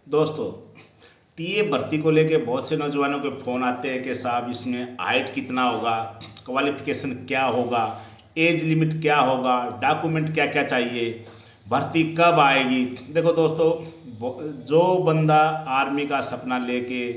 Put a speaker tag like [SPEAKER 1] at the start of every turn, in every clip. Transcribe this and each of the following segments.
[SPEAKER 1] दोस्तों, टीए भर्ती को लेके बहुत से नौजवानों के फ़ोन आते हैं कि साहब इसमें हाइट कितना होगा, क्वालिफिकेशन क्या होगा, एज लिमिट क्या होगा, डॉक्यूमेंट क्या क्या चाहिए, भर्ती कब आएगी। देखो दोस्तों, जो बंदा आर्मी का सपना लेके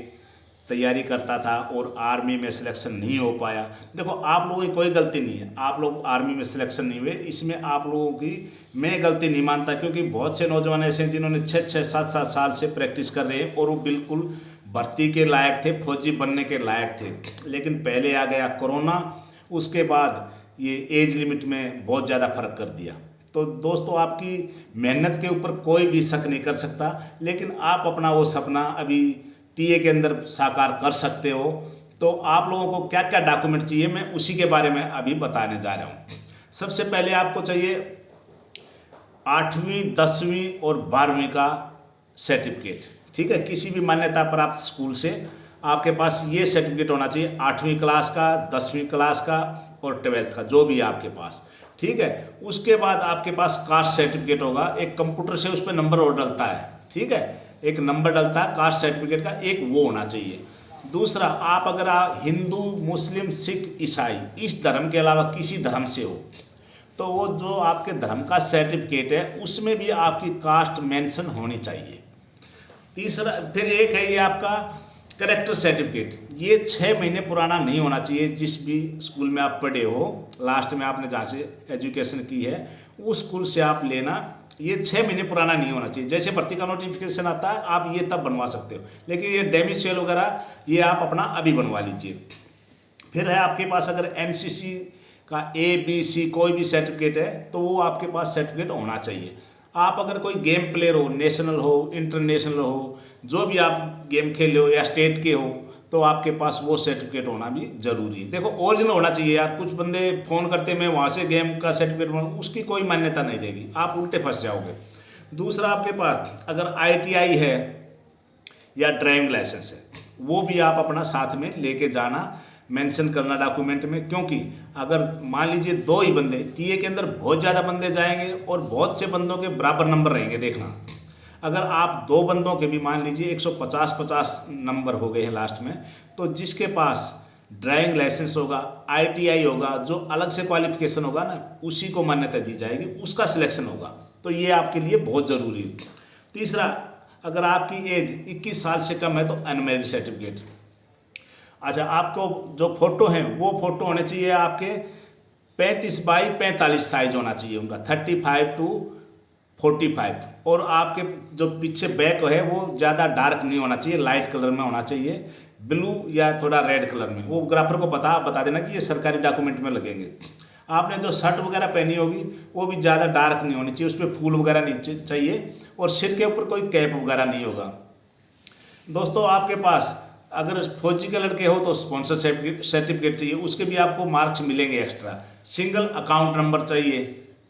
[SPEAKER 1] तैयारी करता था और आर्मी में सिलेक्शन नहीं हो पाया, देखो आप लोगों की कोई गलती नहीं है, आप लोग आर्मी में सिलेक्शन नहीं हुए, इसमें आप लोगों की मैं गलती नहीं मानता, क्योंकि बहुत से नौजवान ऐसे हैं जिन्होंने 6-6, 7-7 साल से प्रैक्टिस कर रहे हैं और वो बिल्कुल भर्ती के लायक थे, फौजी बनने के लायक थे। लेकिन पहले आ गया कोरोना, उसके बाद ये एज लिमिट में बहुत ज़्यादा फर्क कर दिया। तो दोस्तों, आपकी मेहनत के ऊपर कोई भी शक नहीं कर सकता, लेकिन आप अपना वो सपना अभी टीए के अंदर साकार कर सकते हो। तो आप लोगों को क्या क्या डॉक्यूमेंट चाहिए, मैं उसी के बारे में अभी बताने जा रहा हूँ। सबसे पहले आपको चाहिए 8वीं 10वीं और 12वीं का सर्टिफिकेट। ठीक है, किसी भी मान्यता प्राप्त स्कूल से आपके पास ये सर्टिफिकेट होना चाहिए, 8वीं क्लास का, 10वीं क्लास का और 12th का, जो भी है आपके पास। ठीक है, उसके बाद आपके पास कास्ट सर्टिफिकेट होगा, एक कंप्यूटर से उस पर नंबर और डलता है। ठीक है, एक नंबर डलता है कास्ट सर्टिफिकेट का, एक वो होना चाहिए। दूसरा, आप अगर हिंदू, मुस्लिम, सिख, ईसाई इस धर्म के अलावा किसी धर्म से हो, तो वो जो आपके धर्म का सर्टिफिकेट है उसमें भी आपकी कास्ट मेंशन होनी चाहिए। तीसरा, फिर एक है ये आपका करेक्टर सर्टिफिकेट, ये 6 महीने पुराना नहीं होना चाहिए। जिस भी स्कूल में आप पढ़े हो, लास्ट में आपने जहाँ से एजुकेशन की है उस स्कूल से आप लेना, ये 6 महीने पुराना नहीं होना चाहिए। जैसे भर्ती का नोटिफिकेशन आता है आप ये तब बनवा सकते हो, लेकिन ये डेमिसियल वगैरह ये आप अपना अभी बनवा लीजिए। फिर है आपके पास अगर एनसीसी का ABC कोई भी सर्टिफिकेट है तो वो आपके पास सर्टिफिकेट होना चाहिए। आप अगर कोई गेम प्लेयर हो, नेशनल हो, इंटरनेशनल हो, जो भी आप गेम खेले हो या स्टेट के हो, तो आपके पास वो सर्टिफिकेट होना भी जरूरी है। देखो, ओरिजिनल होना चाहिए यार। कुछ बंदे फ़ोन करते मैं वहाँ से गेम का सर्टिफिकेट बनाऊँ, उसकी कोई मान्यता नहीं रहेगी, आप उल्टे फंस जाओगे। दूसरा, आपके पास अगर ITI है या ड्राइविंग लाइसेंस है, वो भी आप अपना साथ में लेके जाना, मेंशन करना डॉक्यूमेंट में। क्योंकि अगर मान लीजिए 2 ही बंदे, टीए के अंदर बहुत ज़्यादा बंदे जाएंगे और बहुत से बंदों के बराबर नंबर रहेंगे। देखना, अगर आप 2 बंदों के भी मान लीजिए 150-50 नंबर हो गए हैं लास्ट में, तो जिसके पास ड्राइविंग लाइसेंस होगा, ITI होगा, जो अलग से क्वालिफिकेशन होगा ना, उसी को मान्यता दी जाएगी, उसका सिलेक्शन होगा। तो ये आपके लिए बहुत ज़रूरी है। तीसरा, अगर आपकी एज 21 साल से कम है तो अनमैरिड सर्टिफिकेट। अच्छा, आपको जो फ़ोटो हैं वो फ़ोटो होने चाहिए आपके 35x45 साइज होना चाहिए उनका, 35x45। और आपके जो पीछे बैक है वो ज़्यादा डार्क नहीं होना चाहिए, लाइट कलर में होना चाहिए, ब्लू या थोड़ा रेड कलर में। वो ग्राफर को बता देना कि ये सरकारी डॉक्यूमेंट में लगेंगे। आपने जो शर्ट वगैरह पहनी होगी वो भी ज़्यादा डार्क नहीं होनी चाहिए, उस पर फूल वगैरह नहीं चाहिए, और सिर के ऊपर कोई कैप वगैरह नहीं होगा। दोस्तों, आपके पास अगर फौजी के लड़के हो तो स्पॉन्सर सर्टिफिकेट चाहिए, उसके भी आपको मार्क्स मिलेंगे एक्स्ट्रा। सिंगल अकाउंट नंबर चाहिए।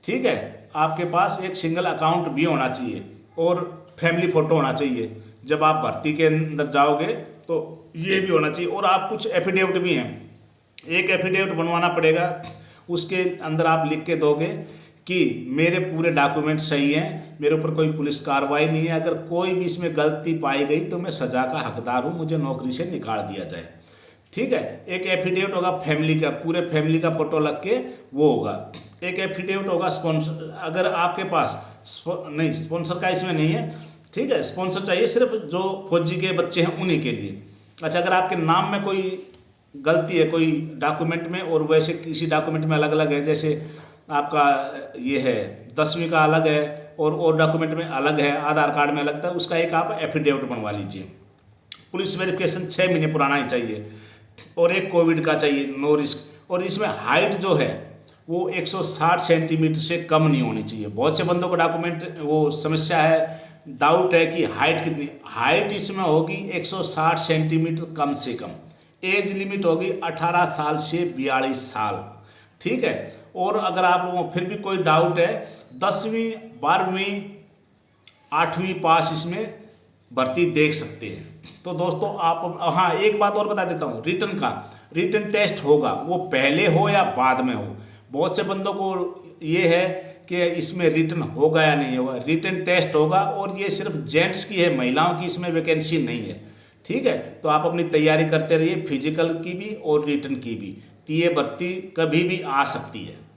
[SPEAKER 1] ठीक है, आपके पास एक सिंगल अकाउंट भी होना चाहिए और फैमिली फ़ोटो होना चाहिए। जब आप भर्ती के अंदर जाओगे तो ये भी होना चाहिए। और आप कुछ एफिडेविट भी हैं, एक एफिडेविट बनवाना पड़ेगा, उसके अंदर आप लिख के दोगे कि मेरे पूरे डॉक्यूमेंट सही हैं, मेरे ऊपर कोई पुलिस कार्रवाई नहीं है, अगर कोई भी इसमें गलती पाई गई तो मैं सज़ा का हकदार हूँ, मुझे नौकरी से निकाल दिया जाए। ठीक है, एक एफिडेविट होगा फैमिली का, पूरे फैमिली का फ़ोटो लग के वो होगा। एक एफिडेविट होगा स्पॉन्सर, अगर आपके पास नहीं, स्पॉन्सर का इसमें नहीं है। ठीक है, स्पॉन्सर चाहिए सिर्फ जो फौजी के बच्चे हैं उन्हीं के लिए। अच्छा, अगर आपके नाम में कोई गलती है कोई डॉक्यूमेंट में और वैसे किसी डॉक्यूमेंट में अलग अलग है, जैसे आपका ये है 10वीं का अलग है और डॉक्यूमेंट में अलग है, आधार कार्ड में अलग था, उसका एक आप एफिडेविट बनवा लीजिए। पुलिस वेरिफिकेशन 6 महीने पुराना ही चाहिए, और एक कोविड का चाहिए, नो रिस्क। और इसमें हाइट जो है वो 160 सेंटीमीटर से कम नहीं होनी चाहिए। बहुत से बंदों को डॉक्यूमेंट वो समस्या है, डाउट है कि हाइट कितनी। हाइट इसमें होगी 160 सेंटीमीटर कम से कम। एज लिमिट होगी 18 साल से 42 साल। ठीक है, और अगर आप लोगों को फिर भी कोई डाउट है, 10वीं 12वीं 8वीं पास इसमें भर्ती देख सकते हैं। तो दोस्तों, आप हाँ, एक बात और बता देता हूँ, रिटन टेस्ट होगा, वो पहले हो या बाद में हो। बहुत से बंदों को ये है कि इसमें रिटन होगा या नहीं होगा। रिटन टेस्ट होगा और ये सिर्फ जेंट्स की है, महिलाओं की इसमें वैकेंसी नहीं है। ठीक है, तो आप अपनी तैयारी करते रहिए, फिजिकल की भी और रिटन की भी। तो ये भर्ती कभी भी आ सकती है।